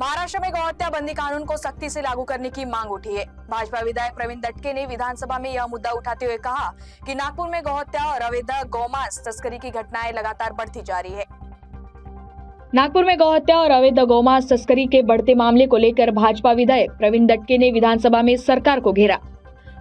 महाराष्ट्र में गौहत्या बंदी कानून को सख्ती से लागू करने की मांग उठी है। भाजपा विधायक प्रवीण दटके ने विधानसभा में यह मुद्दा उठाते हुए कहा कि नागपुर में गौहत्या और अवैध गौमांस तस्करी की घटनाएं लगातार बढ़ती जा रही है। नागपुर में गौहत्या और अवैध गौमांस तस्करी के बढ़ते मामले को लेकर भाजपा विधायक प्रवीण दटके ने विधानसभा में सरकार को घेरा।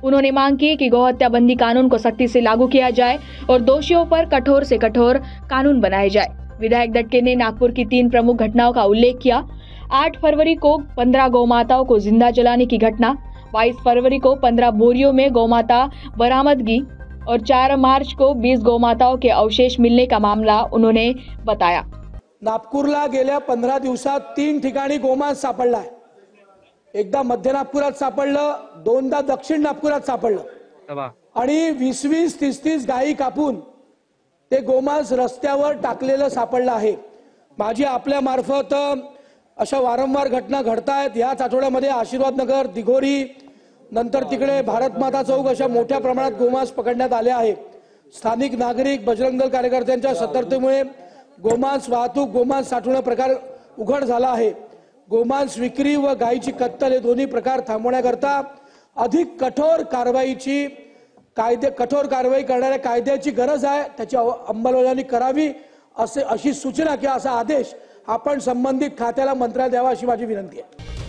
उन्होंने मांग की कि गौहत्या बंदी कानून को सख्ती से लागू किया जाए और दोषियों पर कठोर से कठोर कानून बनाए जाए। विधायक दटके ने नागपुर की 3 प्रमुख घटनाओं का उल्लेख किया। 8 फरवरी को 15 गौमाताओं को जिंदा जलाने की घटना, 22 फरवरी को 15 बोरियों में गौमाता बरामदगी और 4 मार्च को 20 गौमाताओं के अवशेष मिलने का मामला उन्होंने बताया। नागपूरला गेल्या 15 दिवसात 3 ठिकाणी गोमांस सापडलाय। एकदा मध्य नागपुरात सापडलं, दोनदा दक्षिण नागपुरात सापडलं आणि 20-20, 30-30 गायी कापून ते गोमांस रस्त्यावर टाकलेलं सापडलं आहे। माझी आपल्या मार्फत अशा वारंवार घटना घडतायत। याच आठवड्यामध्ये आशीर्वाद नगर, दिघोरी, नंतर तिकडे भारत माता चौक अशा मोठ्या प्रमाणात गोमांस पकडण्यात आले आहे। स्थानिक नागरिक, बजरंग दल कार्यकर्त्यांच्या सतर्कतेमुळे गोमांस वाहतूक, गोमांस साठवणं प्रकार उघड झाला आहे। गोमांस विक्री व गायीची कत्तल हे दोन्ही प्रकार थांबवण्याकरता अधिक कठोर कारवाई करणाऱ्या कायद्याची गरज आहे। त्याची अंमलबजावणी करावी अशी सूचना किंवा असा आदेश आपण संबंधित खात्याला मंत्रालयात द्यावा अशी माझी विनंती आहे।